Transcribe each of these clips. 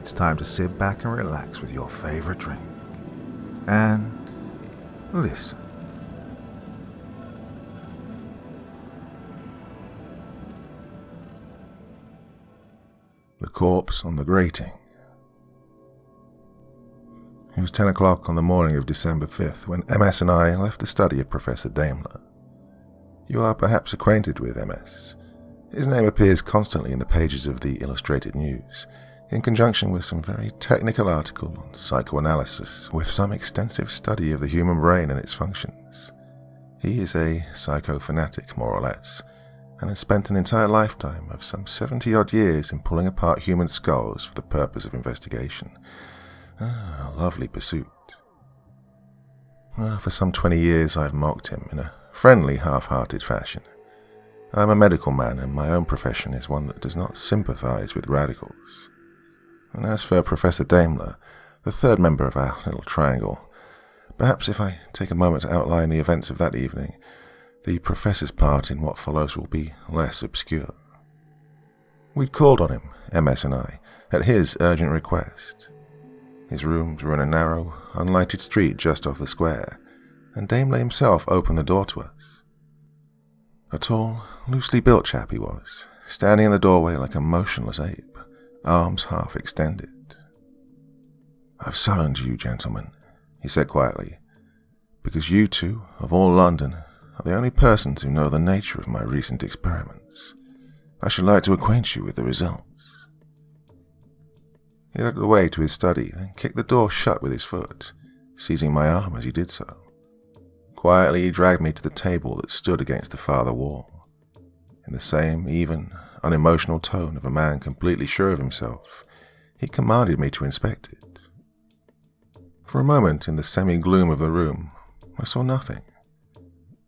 it's time to sit back and relax with your favorite drink. And listen. The corpse on the grating. It was 10 o'clock on the morning of December 5th when MS and I left the study of Professor Daimler. You are perhaps acquainted with MS. His name appears constantly in the pages of the Illustrated News, in conjunction with some very technical article on psychoanalysis, with some extensive study of the human brain and its functions. He is a psycho-fanatic, more or less, and has spent an entire lifetime of some 70-odd years in pulling apart human skulls for the purpose of investigation. A lovely pursuit. For some 20 years I've mocked him in a friendly, half-hearted fashion. I'm a medical man, and my own profession is one that does not sympathize with radicals. And as for Professor Daimler, the third member of our little triangle, perhaps if I take a moment to outline the events of that evening, the professor's part in what follows will be less obscure. We'd called on him, MS and I, at his urgent request. His rooms were in a narrow, unlighted street just off the square, and Daimler himself opened the door to us. A tall, loosely built chap he was, standing in the doorway like a motionless ape, arms half extended. "I've summoned you, gentlemen," he said quietly, "because you two, of all London, are the only persons who know the nature of my recent experiments. I should like to acquaint you with the results." He led the way to his study, then kicked the door shut with his foot, seizing my arm as he did so. Quietly he dragged me to the table that stood against the farther wall. In the same even, unemotional tone of a man completely sure of himself, he commanded me to inspect it. For a moment in the semi-gloom of the room, I saw nothing.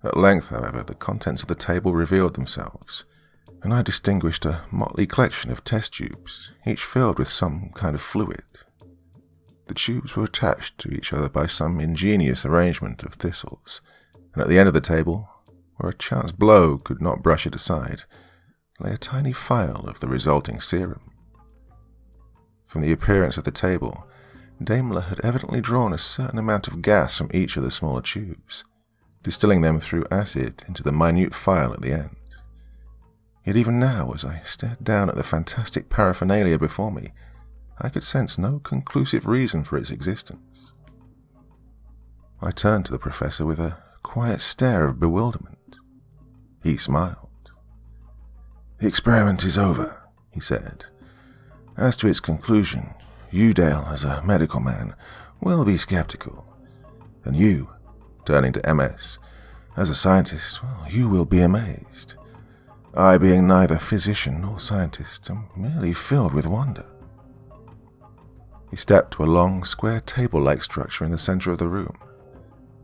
At length, however, the contents of the table revealed themselves, and I distinguished a motley collection of test tubes, each filled with some kind of fluid. The tubes were attached to each other by some ingenious arrangement of thistles, and at the end of the table, where a chance blow could not brush it aside, lay a tiny phial of the resulting serum. From the appearance of the table, Daimler had evidently drawn a certain amount of gas from each of the smaller tubes, distilling them through acid into the minute phial at the end. Yet even now, as I stared down at the fantastic paraphernalia before me, I could sense no conclusive reason for its existence. I turned to the professor with a quiet stare of bewilderment. He smiled. "The experiment is over," he said. "As to its conclusion, you, Dale, as a medical man, will be skeptical. And you," turning to MS, "as a scientist, well, you will be amazed. I, being neither physician nor scientist, am merely filled with wonder." He stepped to a long, square table-like structure in the center of the room.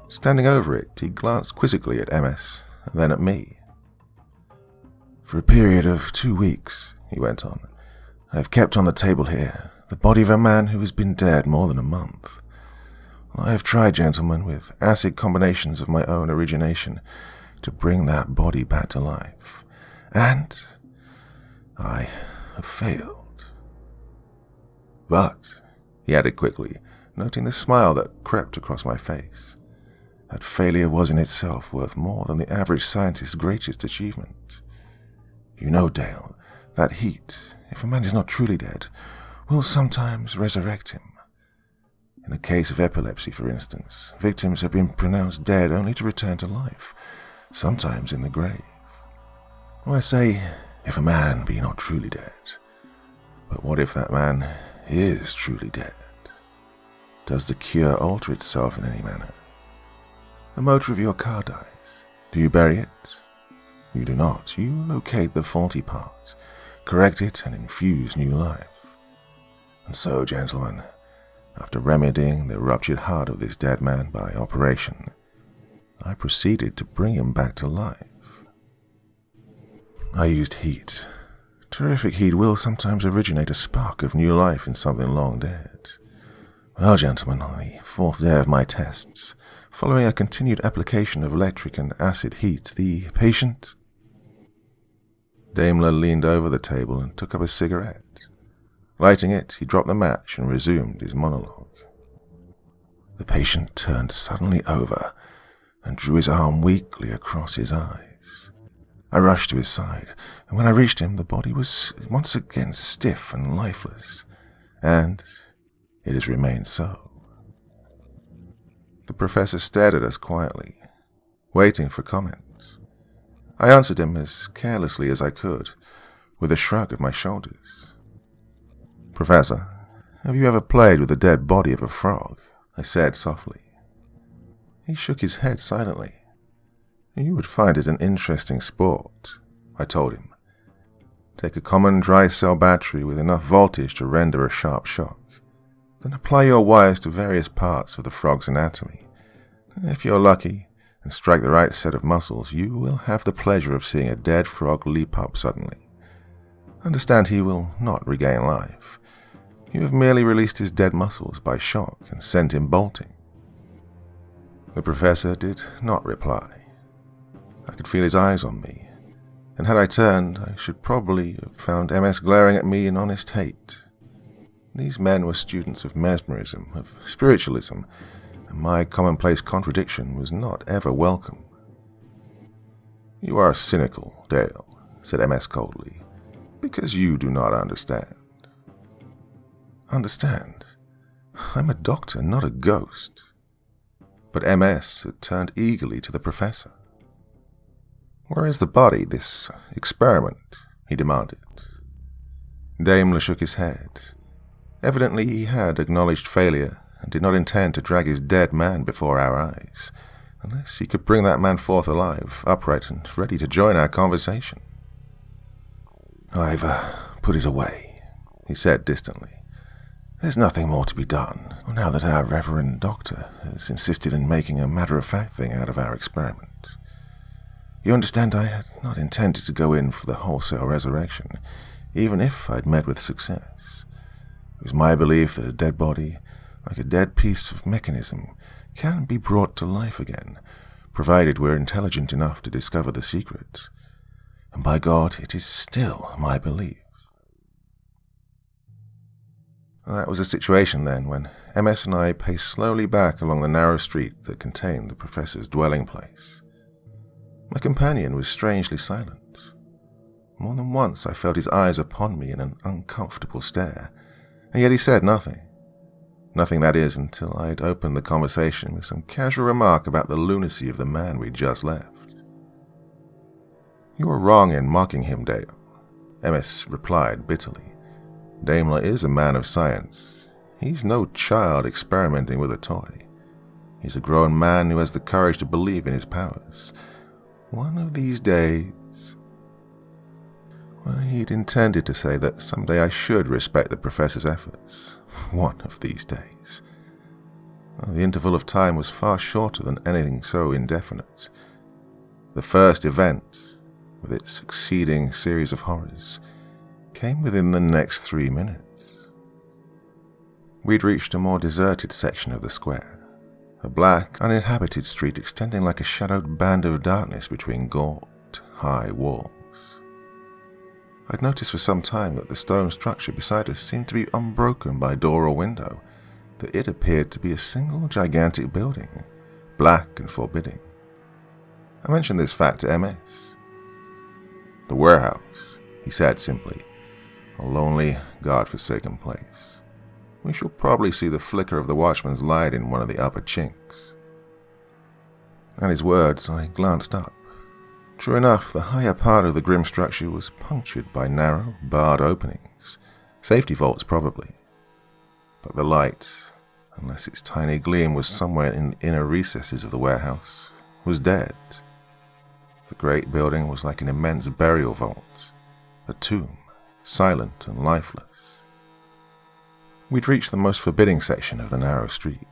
Standing over it, he glanced quizzically at MS, and then at me. "For a period of 2 weeks," he went on, "I have kept on the table here the body of a man who has been dead more than a month. I have tried, gentlemen, with acid combinations of my own origination, to bring that body back to life. And I have failed. But," he added quickly, noting the smile that crept across my face, "that failure was in itself worth more than the average scientist's greatest achievement. You know, Dale, that heat, if a man is not truly dead, will sometimes resurrect him. In a case of epilepsy, for instance, victims have been pronounced dead only to return to life, sometimes in the grave. I say, if a man be not truly dead. But what if that man is truly dead? Does the cure alter itself in any manner? The motor of your car dies. Do you bury it? You do not. You locate the faulty part, correct it, and infuse new life. And so, gentlemen, after remedying the ruptured heart of this dead man by operation, I proceeded to bring him back to life. I used heat. Terrific heat will sometimes originate a spark of new life in something long dead. Well, gentlemen, on the 4th day of my tests, following a continued application of electric and acid heat, the patient..." Daimler leaned over the table and took up a cigarette. Lighting it, he dropped the match and resumed his monologue. The patient turned suddenly over and drew his arm weakly across his eyes. I rushed to his side, and when I reached him, the body was once again stiff and lifeless, and it has remained so. The professor stared at us quietly, waiting for comments. I answered him as carelessly as I could, with a shrug of my shoulders. "Professor, have you ever played with the dead body of a frog?" I said softly. He shook his head silently. "You would find it an interesting sport," I told him. "Take a common dry cell battery with enough voltage to render a sharp shock. Then apply your wires to various parts of the frog's anatomy. If you're lucky and strike the right set of muscles, you will have the pleasure of seeing a dead frog leap up suddenly. Understand, he will not regain life. You have merely released his dead muscles by shock and sent him bolting." The professor did not reply. I could feel his eyes on me, and had I turned, I should probably have found MS glaring at me in honest hate. These men were students of mesmerism, of spiritualism, and my commonplace contradiction was not ever welcome. "You are cynical, Dale," said MS coldly, "because you do not understand." Understand? I'm a doctor, not a ghost. But MS had turned eagerly to the professor. "Where is the body, this experiment?" he demanded. Daimler shook his head. Evidently he had acknowledged failure and did not intend to drag his dead man before our eyes, unless he could bring that man forth alive, upright and ready to join our conversation. "I've put it away," he said distantly. "There's nothing more to be done, now that our reverend doctor has insisted in making a matter-of-fact thing out of our experiment. You understand, I had not intended to go in for the wholesale resurrection, even if I'd met with success. It was my belief that a dead body, like a dead piece of mechanism, can be brought to life again, provided we're intelligent enough to discover the secret. And by God, it is still my belief." That was a situation, then, when MS and I paced slowly back along the narrow street that contained the professor's dwelling place. My companion was strangely silent. More than once I felt his eyes upon me in an uncomfortable stare, and yet he said nothing. Nothing, that is, until I had opened the conversation with some casual remark about the lunacy of the man we'd just left. "You were wrong in mocking him, Dale," MS replied bitterly. "Daimler is a man of science. He's no child experimenting with a toy. He's a grown man who has the courage to believe in his powers. One of these days..." Well, he'd intended to say that someday I should respect the professor's efforts. One of these days. Well, the interval of time was far shorter than anything so indefinite. The first event, with its succeeding series of horrors, came within the next 3 minutes. We'd reached a more deserted section of the square, a black, uninhabited street extending like a shadowed band of darkness between gaunt, high walls. I'd noticed for some time that the stone structure beside us seemed to be unbroken by door or window, that it appeared to be a single gigantic building, black and forbidding. I mentioned this fact to MS. "The warehouse," he said simply. "A lonely, God-forsaken place. We shall probably see the flicker of the watchman's light in one of the upper chinks." At his words, I glanced up. True enough, the higher part of the grim structure was punctured by narrow, barred openings, safety vaults probably. But the light, unless its tiny gleam was somewhere in the inner recesses of the warehouse, was dead. The great building was like an immense burial vault, a tomb, silent and lifeless. We'd reached the most forbidding section of the narrow street,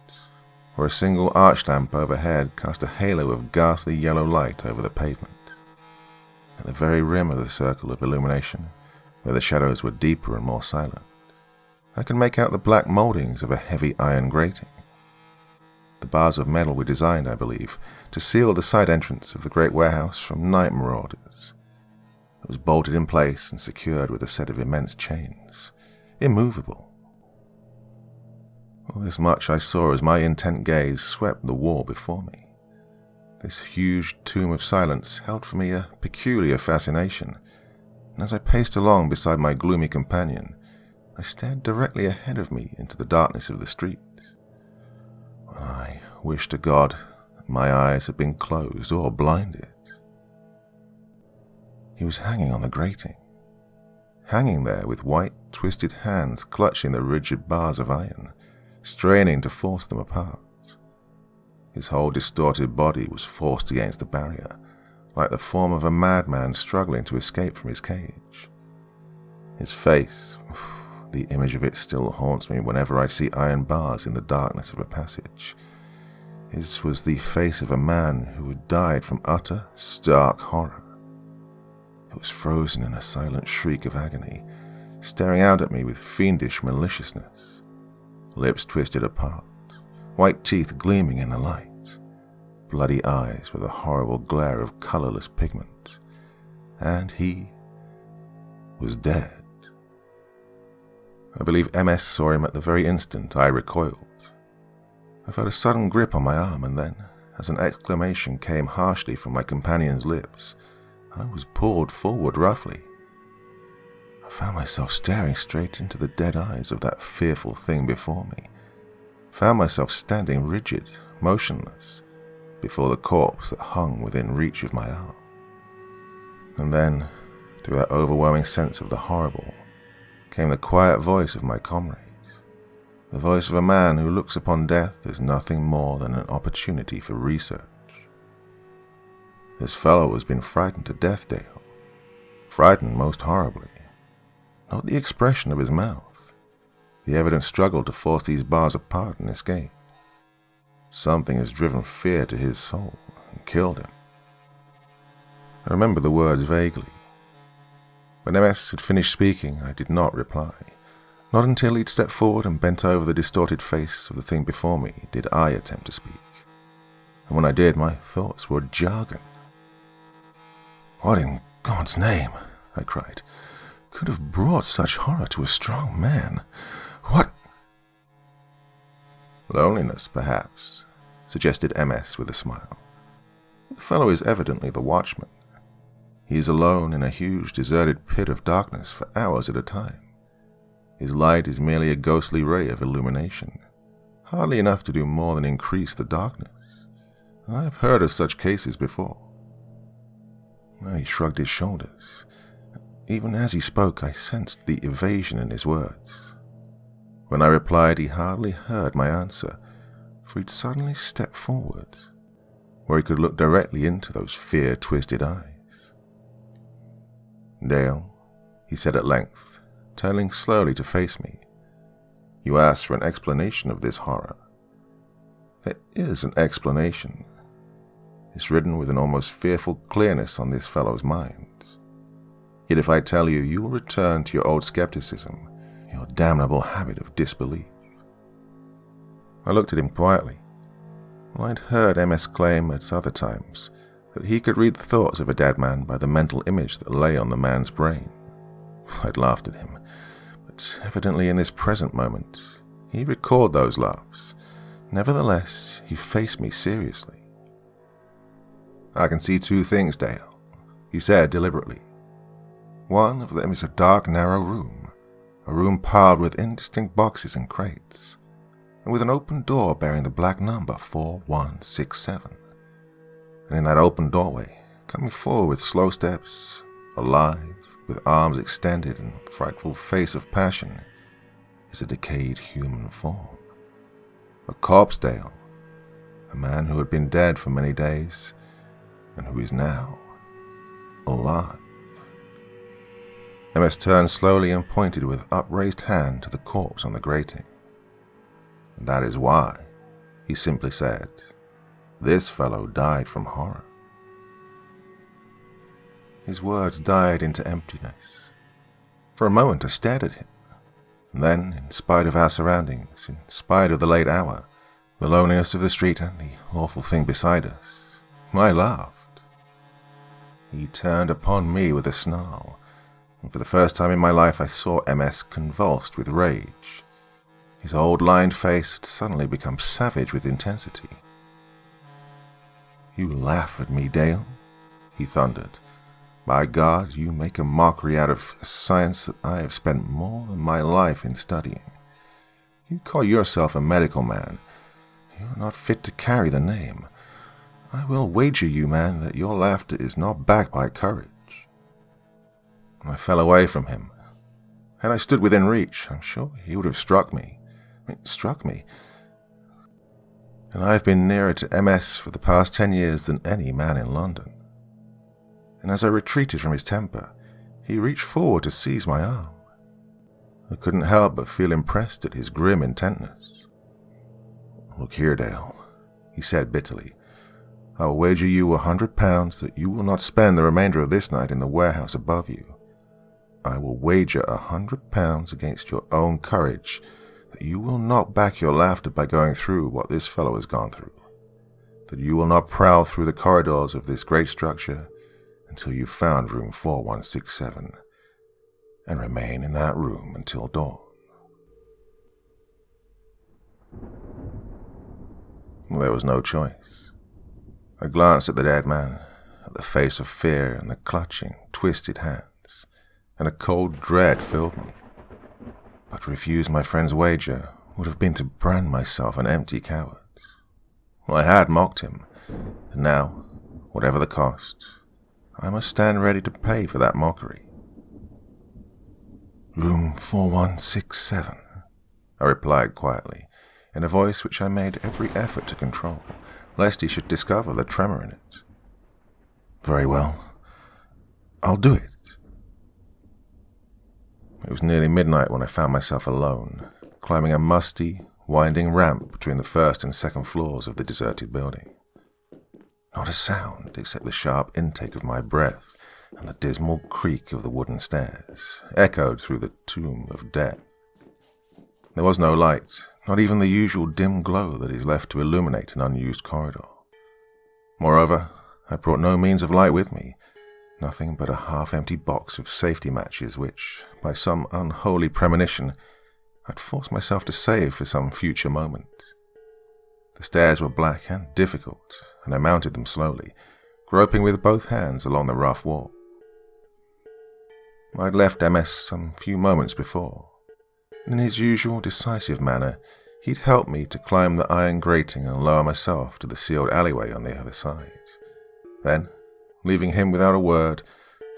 where a single arch lamp overhead cast a halo of ghastly yellow light over the pavement. At the very rim of the circle of illumination, where the shadows were deeper and more silent, I could make out the black moldings of a heavy iron grating. The bars of metal were designed, I believe, to seal the side entrance of the great warehouse from night marauders. It was bolted in place and secured with a set of immense chains, immovable. All this much I saw as my intent gaze swept the wall before me. This huge tomb of silence held for me a peculiar fascination, and as I paced along beside my gloomy companion, I stared directly ahead of me into the darkness of the street. I wished to God that my eyes had been closed or blinded. He was hanging on the grating, hanging there with white, twisted hands clutching the rigid bars of iron, straining to force them apart. His whole distorted body was forced against the barrier, like the form of a madman struggling to escape from his cage. His face, the image of it still haunts me whenever I see iron bars in the darkness of a passage. His was the face of a man who had died from utter, stark horror. It was frozen in a silent shriek of agony, staring out at me with fiendish maliciousness. Lips twisted apart, white teeth gleaming in the light, bloody eyes with a horrible glare of colorless pigment. And he was dead. I believe MS saw him at the very instant I recoiled. I felt a sudden grip on my arm, and then, as an exclamation came harshly from my companion's lips, I was pulled forward roughly. I found myself staring straight into the dead eyes of that fearful thing before me. Found myself standing rigid, motionless, before the corpse that hung within reach of my arm. And then, through that overwhelming sense of the horrible, came the quiet voice of my comrade, the voice of a man who looks upon death as nothing more than an opportunity for research. This fellow has been frightened to death, Dale. Frightened most horribly. Not the expression of his mouth, the evident struggle to force these bars apart and escape. Something has driven fear to his soul and killed him. I remember the words vaguely. When MS had finished speaking, I did not reply. Not until he'd stepped forward and bent over the distorted face of the thing before me did I attempt to speak. And when I did, my thoughts were jargon. "What in God's name," I cried, "could have brought such horror to a strong man? What—" "Loneliness, perhaps," suggested MS with a smile. "The fellow is evidently the Watchman. He is alone in a huge deserted pit of darkness for hours at a time. His light is merely a ghostly ray of illumination, hardly enough to do more than increase the darkness. I have heard of such cases before." He shrugged his shoulders. Even as he spoke, I sensed the evasion in his words. When I replied, he hardly heard my answer, for he'd suddenly stepped forward, where he could look directly into those fear-twisted eyes. "Dale," he said at length, turning slowly to face me, "you asked for an explanation of this horror. There is an explanation. It's written with an almost fearful clearness on this fellow's mind. Yet if I tell you, you will return to your old skepticism, your damnable habit of disbelief." I looked at him quietly. I'd heard MS claim at other times that he could read the thoughts of a dead man by the mental image that lay on the man's brain. I'd laughed at him, but evidently in this present moment, he recalled those laughs. Nevertheless, he faced me seriously. "I can see two things, Dale," he said deliberately. "One of them is a dark, narrow room, a room piled with indistinct boxes and crates, and with an open door bearing the black number 4167. And in that open doorway, coming forward with slow steps, alive, with arms extended and a frightful face of passion, is a decayed human form. A corpse, Dale. A man who had been dead for many days, and who is now alive." MS turned slowly and pointed with upraised hand to the corpse on the grating. "That is why," he simply said, "this fellow died from horror." His words died into emptiness. For a moment I stared at him, and then, in spite of our surroundings, in spite of the late hour, the loneliness of the street and the awful thing beside us, I laughed. He turned upon me with a snarl, and for the first time in my life I saw MS convulsed with rage. His old lined face had suddenly become savage with intensity. "You laugh at me, Dale?" he thundered. "By God, you make a mockery out of a science that I have spent more than my life in studying. You call yourself a medical man. You are not fit to carry the name. I will wager you, man, that your laughter is not backed by courage." I fell away from him. Had I stood within reach, I'm sure he would have struck me. And I have been nearer to MS for the past 10 years than any man in London. And as I retreated from his temper, he reached forward to seize my arm. I couldn't help but feel impressed at his grim intentness. "Look here, Dale," he said bitterly. "I'll wager you £100 that you will not spend the remainder of this night in the warehouse above you. I will wager £100 against your own courage that you will not back your laughter by going through what this fellow has gone through, that you will not prowl through the corridors of this great structure until you've found room 4167, and remain in that room until dawn." There was no choice. I glanced at the dead man, at the face of fear and the clutching, twisted hands, and a cold dread filled me. But to refuse my friend's wager would have been to brand myself an empty coward. I had mocked him, and now, whatever the cost, I must stand ready to pay for that mockery. "Room 4167, I replied quietly, in a voice which I made every effort to control, lest he should discover the tremor in it. "Very well, I'll do it." It was nearly midnight when I found myself alone, climbing a musty, winding ramp between the first and second floors of the deserted building. Not a sound except the sharp intake of my breath and the dismal creak of the wooden stairs echoed through the tomb of death. There was no light, not even the usual dim glow that is left to illuminate an unused corridor. Moreover, I brought no means of light with me, nothing but a half-empty box of safety matches which, by some unholy premonition, I'd forced myself to save for some future moment. The stairs were black and difficult, and I mounted them slowly, groping with both hands along the rough wall. I'd left MS some few moments before, and in his usual decisive manner, he'd helped me to climb the iron grating and lower myself to the sealed alleyway on the other side. Then, leaving him without a word,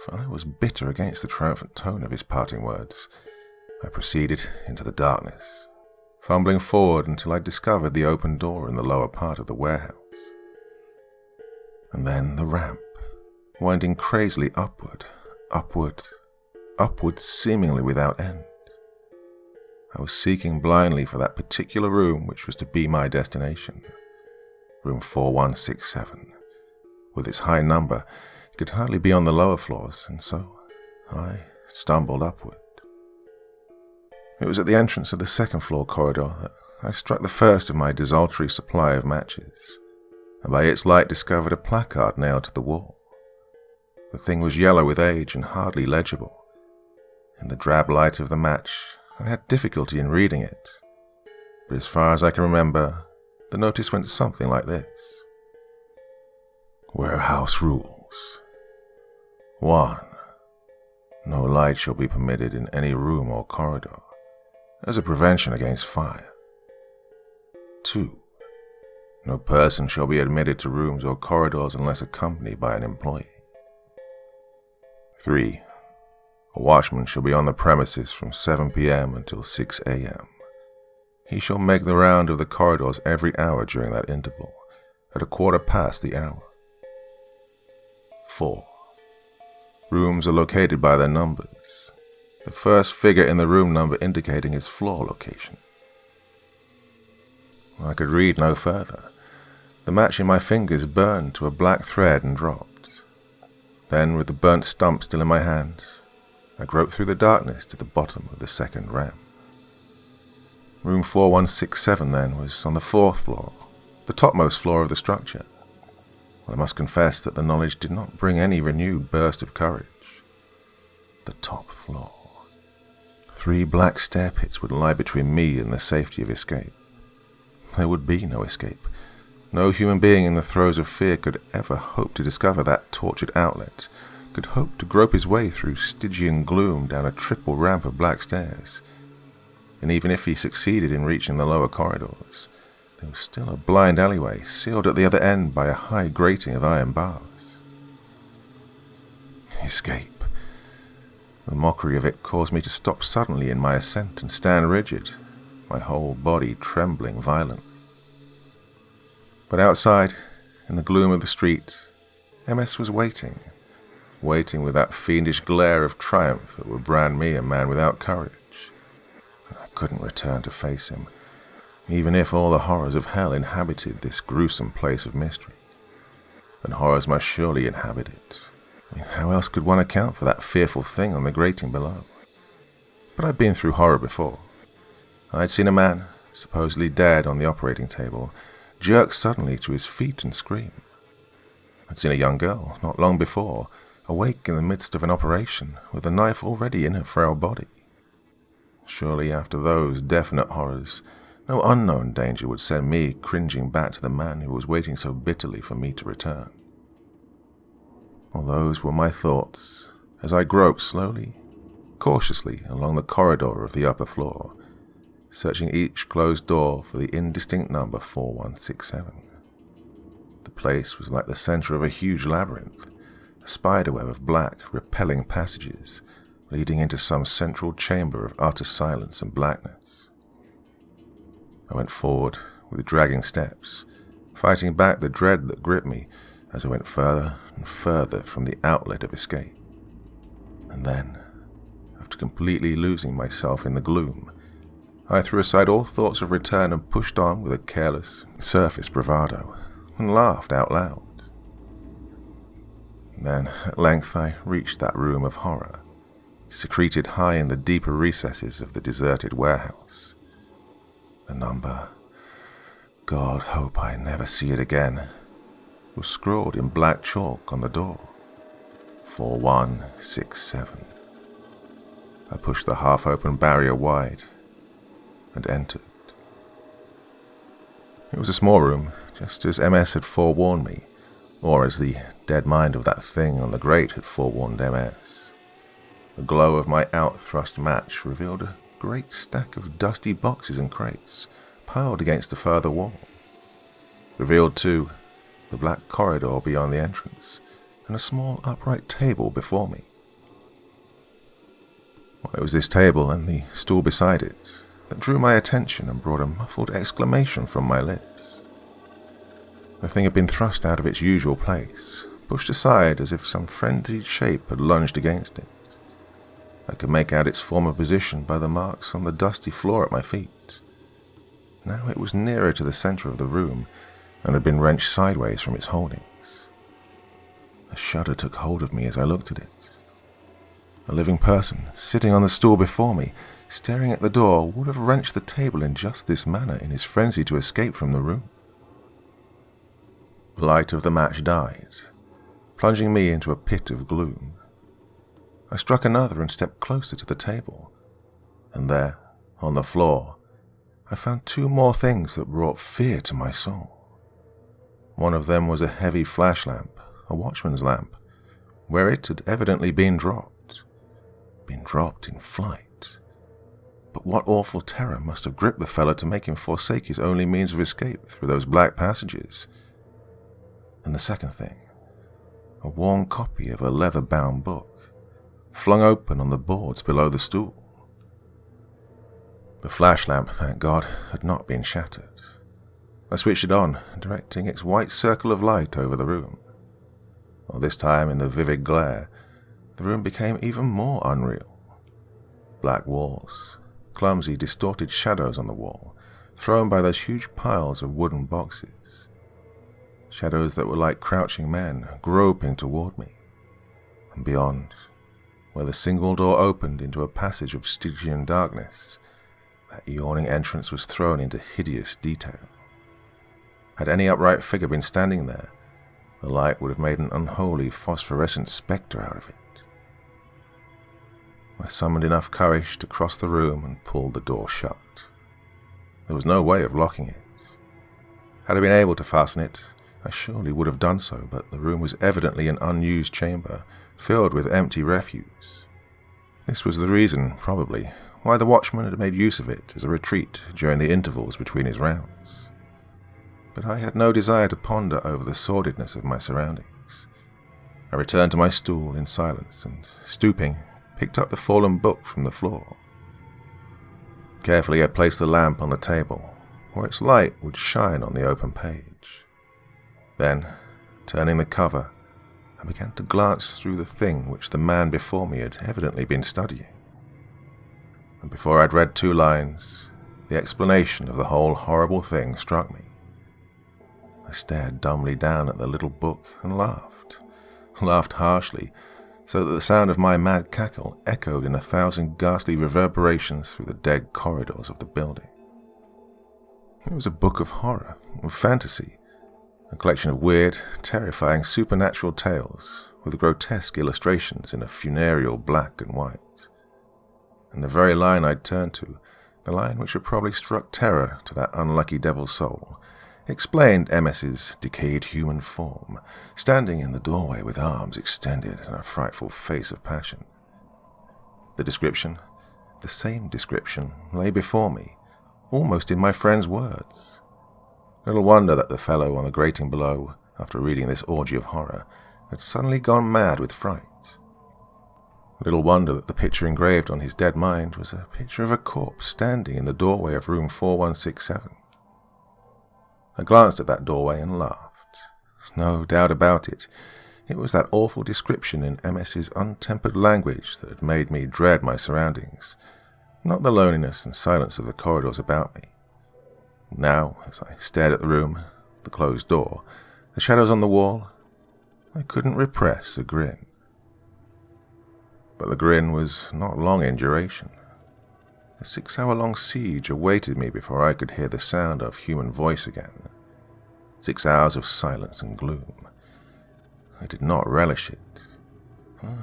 for I was bitter against the triumphant tone of his parting words, I proceeded into the darkness, fumbling forward until I discovered the open door in the lower part of the warehouse. And then the ramp, winding crazily upward, seemingly without end. I was seeking blindly for that particular room which was to be my destination. Room 4167. With its high number, it could hardly be on the lower floors, and so I stumbled upward. It was at the entrance of the second floor corridor that I struck the first of my desultory supply of matches, and by its light discovered a placard nailed to the wall. The thing was yellow with age and hardly legible. In the drab light of the match, I had difficulty in reading it, but as far as I can remember, the notice went something like this. Warehouse rules. 1. No light shall be permitted in any room or corridor, as a prevention against fire. 2. No person shall be admitted to rooms or corridors unless accompanied by an employee. 3. A watchman shall be on the premises from 7 p.m. until 6 a.m. He shall make the round of the corridors every hour during that interval, at 1/4 the hour. 4. Rooms are located by their numbers, the first figure in the room number indicating its floor location. I could read no further. The match in my fingers burned to a black thread and dropped. Then, with the burnt stump still in my hand, I groped through the darkness to the bottom of the second ramp. Room 4167, then, was on the 4th floor, the topmost floor of the structure. I must confess that the knowledge did not bring any renewed burst of courage. the top floor. 3 black stair pits would lie between me and the safety of escape. There would be no escape. No human being in the throes of fear could ever hope to discover that tortured outlet, could hope to grope his way through Stygian gloom down a triple ramp of black stairs. And even if he succeeded in reaching the lower corridors, there was still a blind alleyway sealed at the other end by a high grating of iron bars. Escape. The mockery of it caused me to stop suddenly in my ascent and stand rigid, my whole body trembling violently. But outside, in the gloom of the street, MS was waiting with that fiendish glare of triumph that would brand me a man without courage. I couldn't return to face him, even if all the horrors of hell inhabited this gruesome place of mystery. And horrors must surely inhabit it. How else could one account for that fearful thing on the grating below? But I'd been through horror before. I'd seen a man, supposedly dead on the operating table, jerk suddenly to his feet and scream. I'd seen a young girl, not long before, awake in the midst of an operation, with a knife already in her frail body. Surely after those definite horrors, no unknown danger would send me cringing back to the man who was waiting so bitterly for me to return. Well, those were my thoughts as I groped slowly, cautiously along the corridor of the upper floor, searching each closed door for the indistinct number 4167. The place was like the center of a huge labyrinth, a spiderweb of black, repelling passages leading into some central chamber of utter silence and blackness. I went forward with dragging steps, fighting back the dread that gripped me as I went further and further from the outlet of escape. And then, after completely losing myself in the gloom, I threw aside all thoughts of return and pushed on with a careless, surface bravado, and laughed out loud. Then, at length, I reached that room of horror, secreted high in the deeper recesses of the deserted warehouse. The number, God hope I never see it again, was scrawled in black chalk on the door. 4167. I pushed the half-open barrier wide and entered. It was a small room, just as MS had forewarned me, or as the dead mind of that thing on the grate had forewarned MS. The glow of my out-thrust match revealed a great stack of dusty boxes and crates piled against the further wall. Revealed, too, the black corridor beyond the entrance, and a small upright table before me. Well, it was this table and the stool beside it that drew my attention and brought a muffled exclamation from my lips. The thing had been thrust out of its usual place, pushed aside as if some frenzied shape had lunged against it. I could make out its former position by the marks on the dusty floor at my feet. Now it was nearer to the center of the room and had been wrenched sideways from its holdings. A shudder took hold of me as I looked at it. A living person, sitting on the stool before me, staring at the door, would have wrenched the table in just this manner in his frenzy to escape from the room. The light of the match died, plunging me into a pit of gloom. I struck another and stepped closer to the table, and there, on the floor, I found 2 more things that brought fear to my soul. One of them was a heavy flash lamp, a watchman's lamp, where it had evidently been dropped in flight. But what awful terror must have gripped the fellow to make him forsake his only means of escape through those black passages? And the second thing, a worn copy of a leather-bound book, flung open on the boards below the stool. The flash lamp, thank God, had not been shattered. I switched it on, directing its white circle of light over the room. Well, this time, in the vivid glare, the room became even more unreal. Black walls, clumsy, distorted shadows on the wall, thrown by those huge piles of wooden boxes. Shadows that were like crouching men, groping toward me. And beyond, where the single door opened into a passage of Stygian darkness, that yawning entrance was thrown into hideous detail. Had any upright figure been standing there, the light would have made an unholy phosphorescent spectre out of it. I summoned enough courage to cross the room and pull the door shut. There was no way of locking it. Had I been able to fasten it, I surely would have done so, but the room was evidently an unused chamber, filled with empty refuse. This was the reason, probably, why the Watchman had made use of it as a retreat during the intervals between his rounds. But I had no desire to ponder over the sordidness of my surroundings. I returned to my stool in silence and, stooping, picked up the fallen book from the floor. Carefully I placed the lamp on the table, where its light would shine on the open page. Then, turning the cover, I began to glance through the thing which the man before me had evidently been studying. And before I'd read 2 lines, the explanation of the whole horrible thing struck me. I stared dumbly down at the little book and laughed harshly, so that the sound of my mad cackle echoed in 1,000 ghastly reverberations through the dead corridors of the building. It was a book of horror, of fantasy, a collection of weird, terrifying supernatural tales with grotesque illustrations in a funereal black and white. And the very line I'd turned to, the line which had probably struck terror to that unlucky devil's soul, explained MS's decayed human form, standing in the doorway with arms extended and a frightful face of passion. The description, the same description, lay before me, almost in my friend's words. Little wonder that the fellow on the grating below, after reading this orgy of horror, had suddenly gone mad with fright. Little wonder that the picture engraved on his dead mind was a picture of a corpse standing in the doorway of room 4167. I glanced at that doorway and laughed. No doubt about it, it was that awful description in MS's untempered language that had made me dread my surroundings, not the loneliness and silence of the corridors about me. Now, as I stared at the room, the closed door, the shadows on the wall, I couldn't repress a grin. But the grin was not long in duration. A 6-hour-long siege awaited me before I could hear the sound of human voice again. 6 hours of silence and gloom. I did not relish it.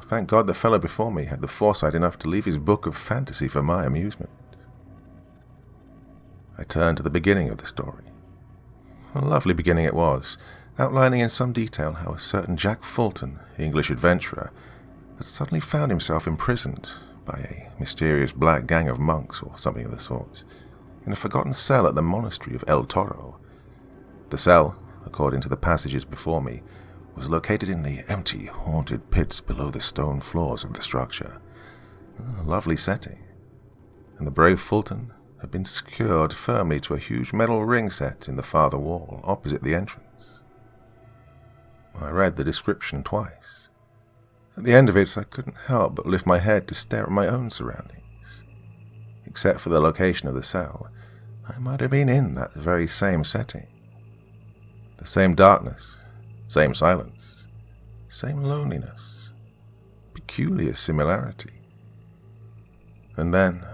Thank God the fellow before me had the foresight enough to leave his book of fantasy for my amusement. I turned to the beginning of the story. A lovely beginning it was, outlining in some detail how a certain Jack Fulton, English adventurer, had suddenly found himself imprisoned by a mysterious black gang of monks or something of the sort, in a forgotten cell at the monastery of El Toro. The cell, according to the passages before me, was located in the empty, haunted pits below the stone floors of the structure. A lovely setting. And the brave Fulton had been secured firmly to a huge metal ring set in the farther wall opposite the entrance. I read the description twice. At the end of it, I couldn't help but lift my head to stare at my own surroundings. Except for the location of the cell, I might have been in that very same setting. The same darkness, same silence, same loneliness, peculiar similarity. And then,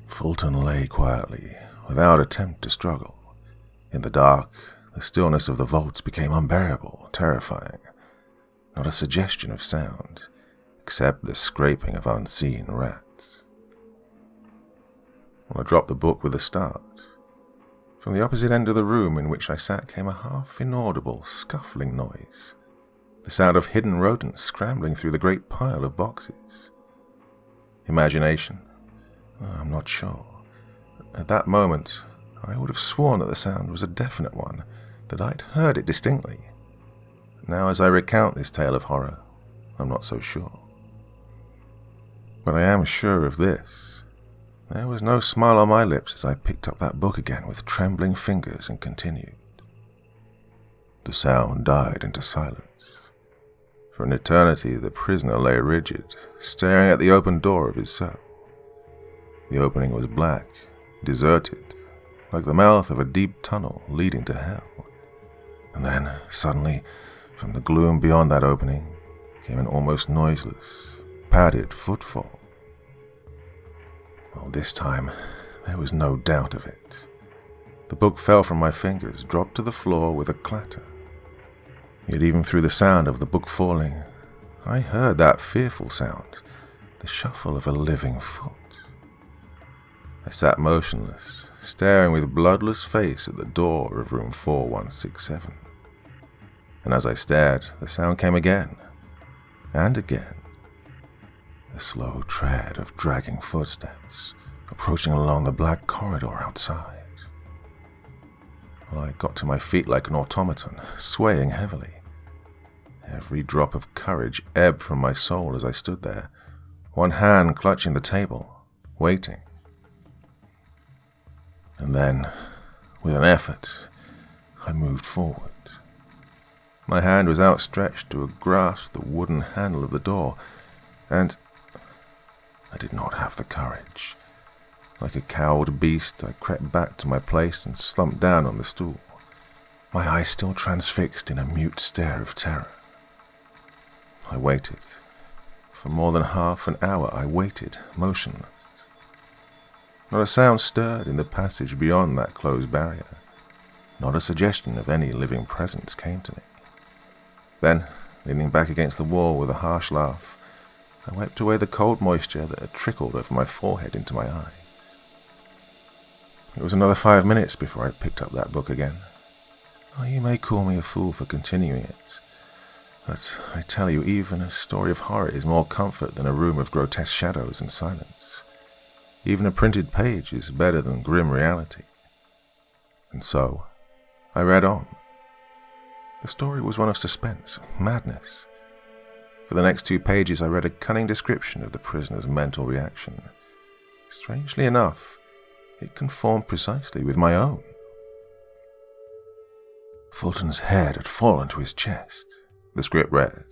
Fulton lay quietly, without attempt to struggle. In the dark, the stillness of the vaults became unbearable, terrifying. Not a suggestion of sound, except the scraping of unseen rats. I dropped the book with a start. From the opposite end of the room in which I sat came a half-inaudible, scuffling noise, the sound of hidden rodents scrambling through the great pile of boxes. Imagination? I'm not sure. At that moment, I would have sworn that the sound was a definite one, that I'd heard it distinctly. Now, as I recount this tale of horror, I'm not so sure. But I am sure of this. There was no smile on my lips as I picked up that book again with trembling fingers and continued. The sound died into silence. For an eternity, the prisoner lay rigid, staring at the open door of his cell. The opening was black, deserted, like the mouth of a deep tunnel leading to hell. And then, suddenly, from the gloom beyond that opening came an almost noiseless, padded footfall. Well, this time, there was no doubt of it. The book fell from my fingers, dropped to the floor with a clatter. Yet even through the sound of the book falling, I heard that fearful sound, the shuffle of a living foot. I sat motionless, staring with bloodless face at the door of room 4167. And as I stared, the sound came again, and again. The slow tread of dragging footsteps, approaching along the black corridor outside. Well, I got to my feet like an automaton, swaying heavily. Every drop of courage ebbed from my soul as I stood there, one hand clutching the table, waiting. And then, with an effort, I moved forward. My hand was outstretched to grasp the wooden handle of the door, and I did not have the courage. Like a cowed beast, I crept back to my place and slumped down on the stool, my eyes still transfixed in a mute stare of terror. I waited. For more than half an hour I waited, motionless. Not a sound stirred in the passage beyond that closed barrier. Not a suggestion of any living presence came to me. Then, leaning back against the wall with a harsh laugh, I wiped away the cold moisture that had trickled over my forehead into my eyes. It was another 5 minutes before I picked up that book again. Oh, you may call me a fool for continuing it, but I tell you, even a story of horror is more comfort than a room of grotesque shadows and silence. Even a printed page is better than grim reality. And so, I read on. The story was one of suspense, madness. For the next 2 pages I read a cunning description of the prisoner's mental reaction. Strangely enough, it conformed precisely with my own. Fulton's head had fallen to his chest, the script read.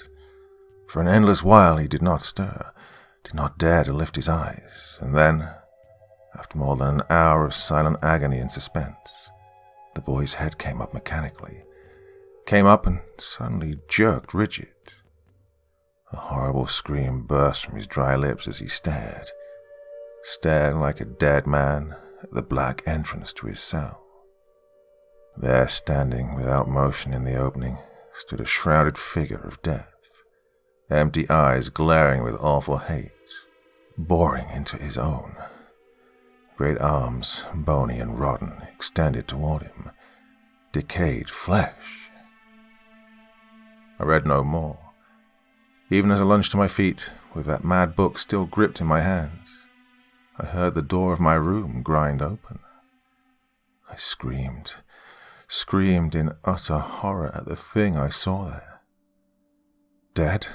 For an endless while he did not stir, did not dare to lift his eyes, and then, after more than an hour of silent agony and suspense, the boy's head came up mechanically, came up and suddenly jerked rigid. A horrible scream burst from his dry lips as he stared like a dead man at the black entrance to his cell. There, standing without motion in the opening, stood a shrouded figure of death, empty eyes glaring with awful hate, boring into his own. Great arms, bony and rotten, extended toward him, decayed flesh. I read no more. Even as I lunged to my feet, with that mad book still gripped in my hands, I heard the door of my room grind open. I screamed in utter horror at the thing I saw there. Dead?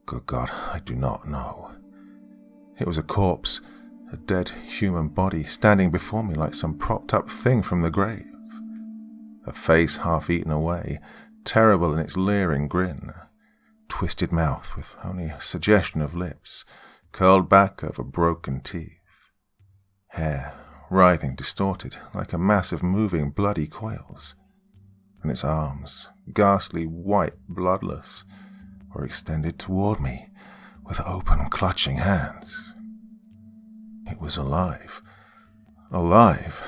Good God, I do not know. It was a corpse, a dead human body standing before me like some propped-up thing from the grave. A face half-eaten away, terrible in its leering grin, twisted mouth with only a suggestion of lips, curled back over broken teeth. Hair, writhing, distorted, like a mass of moving bloody coils. And its arms, ghastly white, bloodless, were extended toward me with open, clutching hands. It was alive. Alive!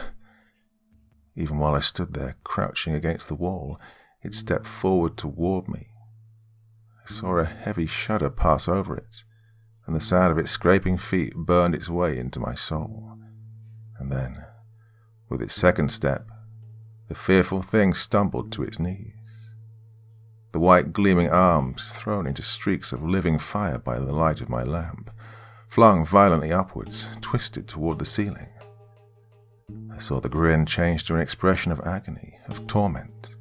Even while I stood there, crouching against the wall, it stepped forward toward me. I saw a heavy shudder pass over it, and the sound of its scraping feet burned its way into my soul. And then, with its second step, the fearful thing stumbled to its knees. The white gleaming arms, thrown into streaks of living fire by the light of my lamp, flung violently upwards, twisted toward the ceiling. I saw the grin change to an expression of agony, of torment.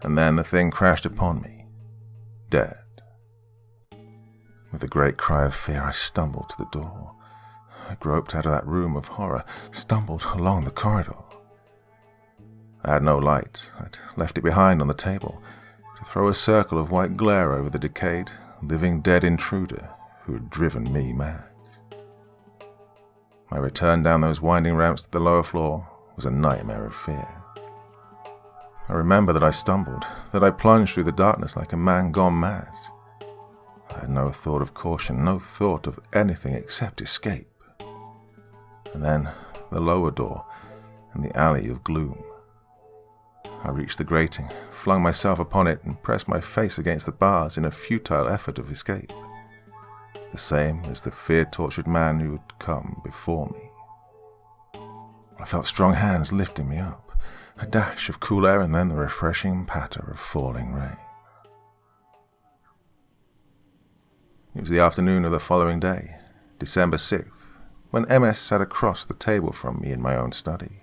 And then the thing crashed upon me, dead. With a great cry of fear, I stumbled to the door. I groped out of that room of horror, stumbled along the corridor. I had no light. I'd left it behind on the table, to throw a circle of white glare over the decayed, living dead intruder who had driven me mad. My return down those winding ramps to the lower floor was a nightmare of fear. I remember that I stumbled, that I plunged through the darkness like a man gone mad. I had no thought of caution, no thought of anything except escape. And then the lower door and the alley of gloom. I reached the grating, flung myself upon it, and pressed my face against the bars in a futile effort of escape. the same as the fear-tortured man who had come before me. I felt strong hands lifting me up, a dash of cool air and then the refreshing patter of falling rain. It was the afternoon of the following day, December 6th, when MS sat across the table from me in my own study.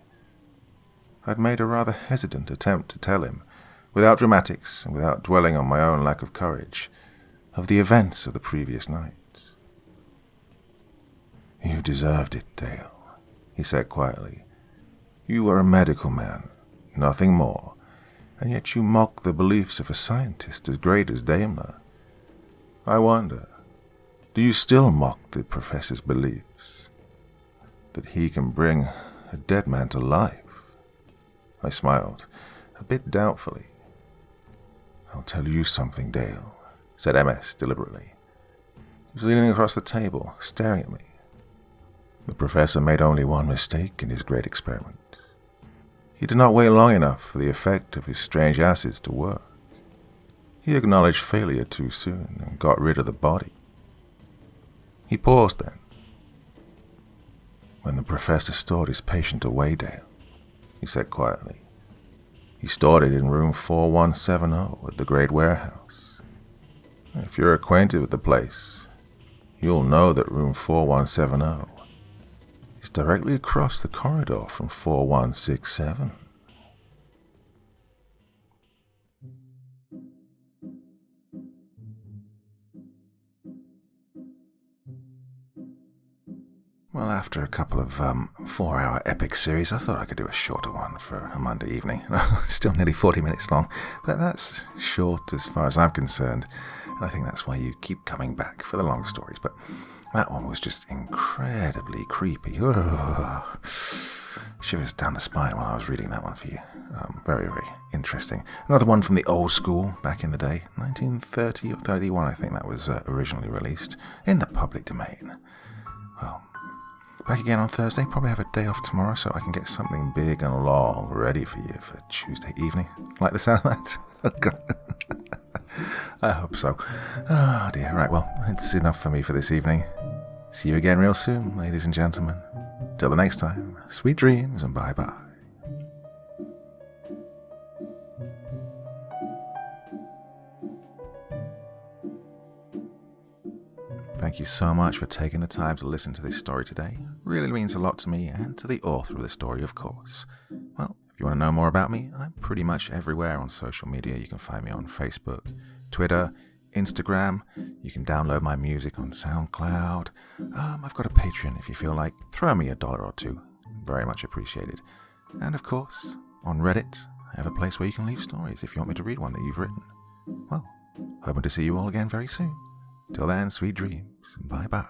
I'd made a rather hesitant attempt to tell him, without dramatics and without dwelling on my own lack of courage, of the events of the previous night. "You deserved it, Dale," he said quietly. "You were a medical man, nothing more, and yet you mocked the beliefs of a scientist as great as Daimler. I wonder, do you still mock the professor's beliefs? That he can bring a dead man to life?" I smiled, a bit doubtfully. "I'll tell you something, Dale," said MS deliberately. He was leaning across the table, staring at me. "The professor made only one mistake in his great experiment. He did not wait long enough for the effect of his strange acids to work. He acknowledged failure too soon and got rid of the body." He paused then. "When the professor stored his patient away, Dale," he said quietly, "he stored it in room 4170 at the Great Warehouse. If you're acquainted with the place, you'll know that room 4170 is directly across the corridor from 4167. Well, after a couple of 4-hour epic series, I thought I could do a shorter one for a Monday evening. Still nearly 40 minutes long, but that's short as far as I'm concerned. And I think that's why you keep coming back for the long stories. But that one was just incredibly creepy. Ugh. Shivers down the spine while I was reading that one for you. Very, very interesting. Another one from the old school, back in the day. 1930 or 31, I think that was originally released in the public domain. Well, back again on Thursday. Probably have a day off tomorrow so I can get something big and long ready for you for Tuesday evening. Like the sound of that? Oh, God. I hope so. Oh, dear. Right, well, it's enough for me for this evening. See you again real soon, ladies and gentlemen. Till the next time, sweet dreams and bye-bye. Thank you so much for taking the time to listen to this story today. Really means a lot to me and to the author of the story, of course. Well, if you want to know more about me, I'm pretty much everywhere on social media. You can find me on Facebook, Twitter, Instagram. You can download my music on SoundCloud. I've got a Patreon if you feel like. Throw me $1 or $2. Very much appreciated. And of course, on Reddit, I have a place where you can leave stories if you want me to read one that you've written. Well, hoping to see you all again very soon. Till then, sweet dreams, and bye-bye.